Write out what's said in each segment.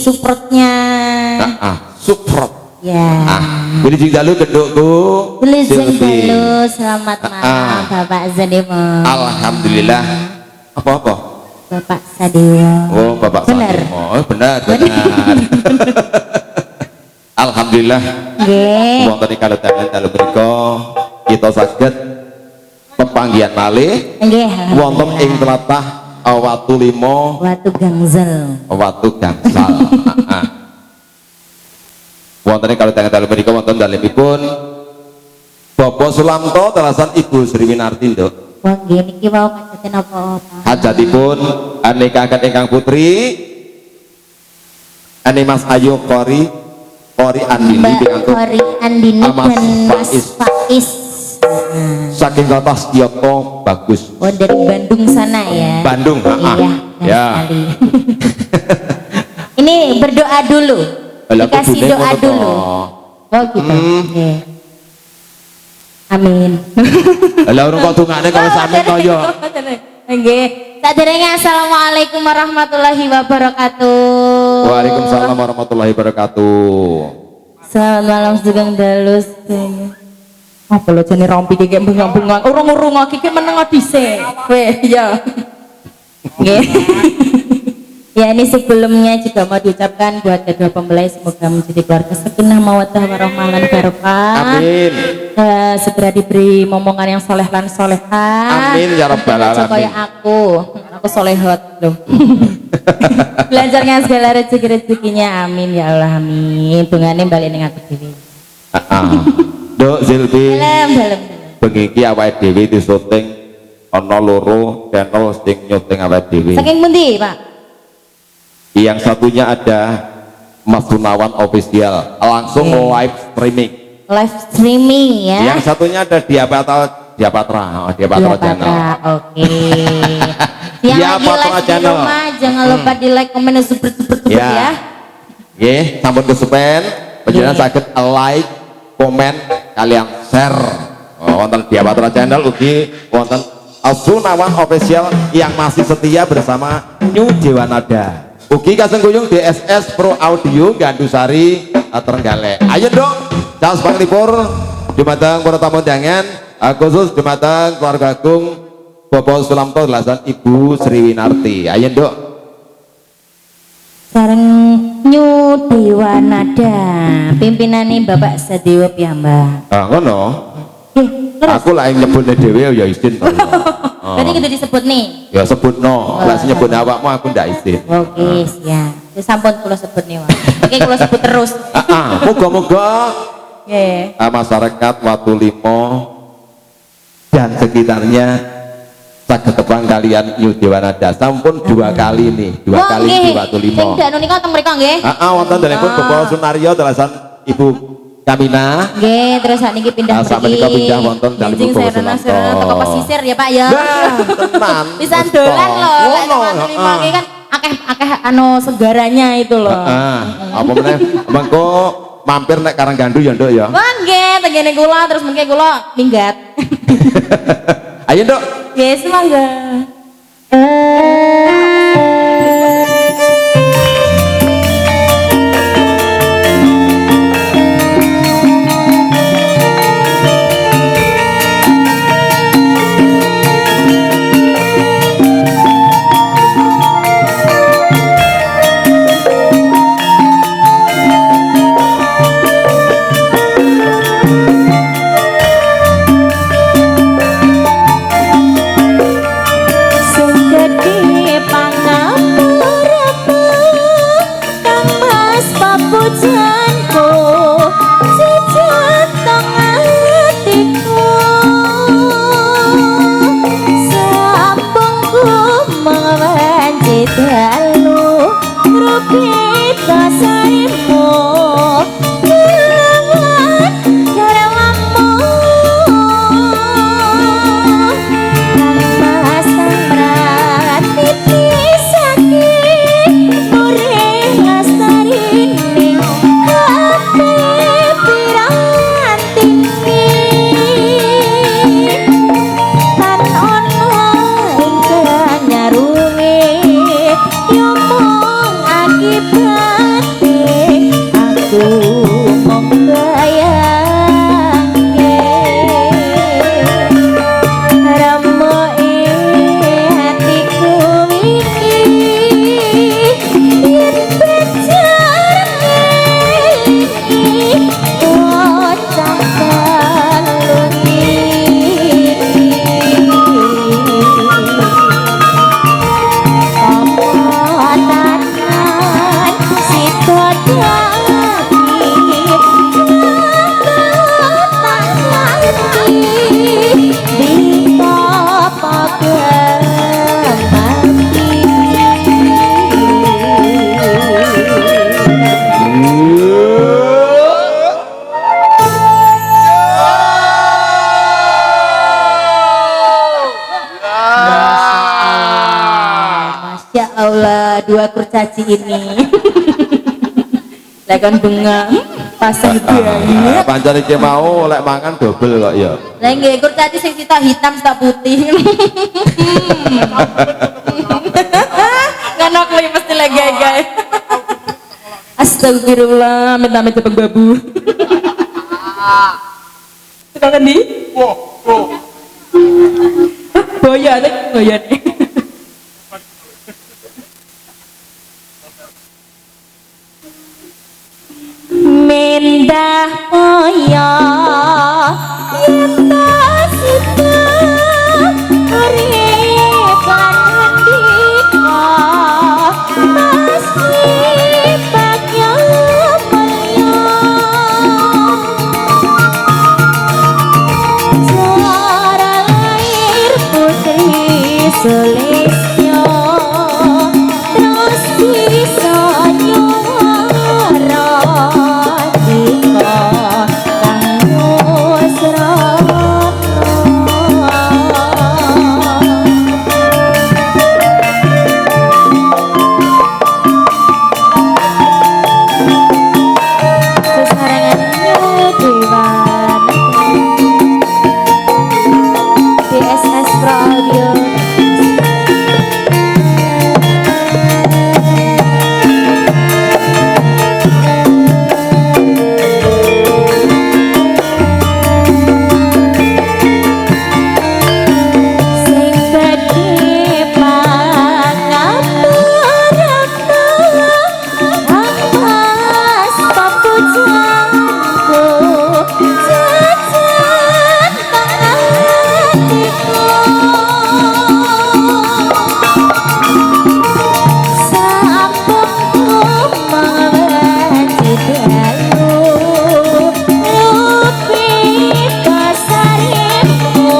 supportnya. Support. Ya. Jadi juga lu gedukku. Halo, selamat malam Bapak Zadimo. Alhamdulillah. Apa? Bapak Sadewo. Oh, Bapak benar. Sadimo. Oh, benar. Alhamdulillah. Nggih. Wonten kalau dalu menika kita saged pepanggihan malih. Nggih. Wonten ing tlatah Watu Limo. Watu Gangsal. Wonten kalau dalu menika wonten dalemipun Bapak Sulamto telasan Ibu Sri Winarti, Nduk. Wah, nggih niki wau kajaten apa-apa. Hajatipun nikahaken ingkang putri Mas Ayu Kori Andini Kori Andini dan Mas Faiz. Saking kota Setiopo bagus. Oh, dari Bandung sana ya. Bandung, iya, ya. Sekali. Ini berdoa dulu. Dikasih doa dulu. Oh gitu. Nggih. Amin. Lah urung kok dungane kalau sampeyan kaya. Nggih. Saderenge assalamualaikum warahmatullahi wabarakatuh. Waalaikumsalam warahmatullahi wabarakatuh. Selamat malam Sugeng Dalu. Apa lo jane rompi iki bengong-bengong. Urung-urung iki meneng dhisik. Weh, ya. Nggih. Ya, ini sebelumnya juga mau diucapkan buat kedua pembelai semoga menjadi keluarga sakinah mawaddah warahmah lan barokah. Amin. Segera diberi momongan yang soleh lan solehah. Amin ya rabbal alamin. Kayak aku solehot loh. Lancarkan segala rezeki-rezekinya, amin ya Allah, amin. Tungane balik ning aku dhewe. Dok Zilbi. Dalam. Bengi iki awake dhewe di syuting ana loro channel sing nyuting awake dhewe. Saking pundi, Pak? Yang satunya ada Mas Gunawan Official langsung live streaming. Live streaming ya. Yang satunya ada Diapatra channel. Oke. Yang lagi live di rumah jangan lupa di like, komen, dan super ya. Nggih, sampun kesupen panjenengan saged like, komen, kalian share. Wonten Diapatra channel ugi wonten Gunawan Official yang masih setia bersama New Dewanada. Ugi kasengkuyung DSS Pro Audio Gandusari Trenggalek. Ayo dong, Charles Panglipur dumateng para tamu undangan, khusus dumateng keluarga agung Bapak Sulamto telasan Ibu Sri Winarti. Ayo dong. Sareng New Dewanada, pimpinane Bapak Sadewo piyambak. Ngono. Aku lah yang nyebutnya dewe ya izin. Tadi kita disebut nih. Ya sebutno, lah nyebut awakmu aku ndak izin. Oke, siap. Ya sampun kula sebut nih, Wak. Oke, kula sebut terus. Moga-moga Nggih. masyarakat Watu Limo dan sekitarnya saged tepang kalian New Dewanada. Sampun dua kali nih, dua kali di Watu Limo. Sing dak nika teng mriko nggih. Wonten dalipun Bapak Sunario telasan Ibu Kamina. Nggih, terus sakniki pindah sampai mriki. menika pindah wonten dalipun Bapak Sunario. Toko pesisir ya, Pak ya. Tenan. Bisa dolan loh. Watu Limo iki kan akeh segaranya itu loh. Apa meneh mengko mampir nek Karanggandu ya, Nduk ya. Wah, nggih, tengene kula terus mengke kula minggat. Ayo, Nduk. Nggih, semangga. Sing gedhe dua kurcaci ini. Lekon bunga pasang banget. Pancen iki mau lek mangan double kok ya. Lah nggih kurcaci sing kita hitam tak putih. Ngono kuwi mesti legay-gay. Astagfirullah, minta-minta Bang Babu. Sekarang di? Boya nih. Mendah boya, yenta sita, urip lan ndika, nasib bagya mulya. Cara lahir putri Sulistyo, terus bisa nyuara dika kanggo srana. Sesarengannya dewana DSS Pro Audio. Sing gedhe pangaturana amas papujanku jajan pangatiku sampungku mengaji dalu rupi pasarimu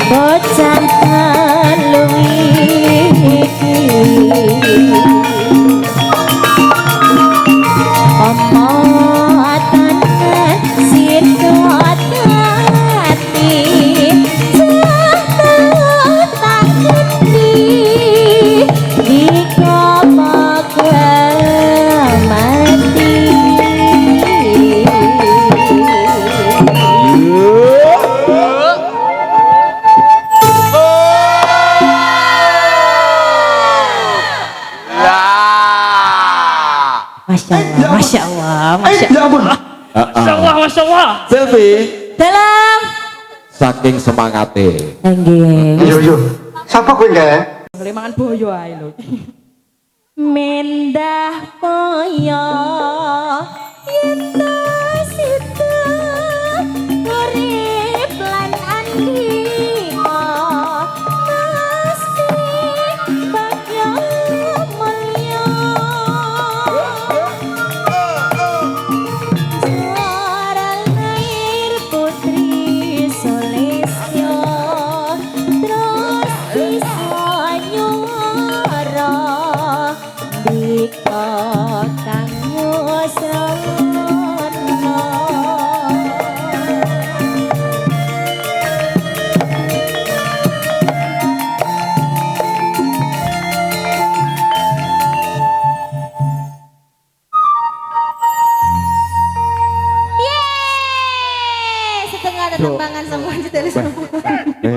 Bocahan luwih omatan sirku hati jatuh tak kendi dika bakal mati. Masya Allah, Masya Allah. Masya Allah. Selfie Dalam. saking semangate. Enggih. Yo. Siapa gue enggak? Boleh makan boyo ae lho. Mendah boyo yenta sita urip lan andika nasib bagya mulya. Suara lahir putri Sulistyo, terus bisa nyuara dika kanggo srana. Yeay, setengah ada tembangan semua di telepon.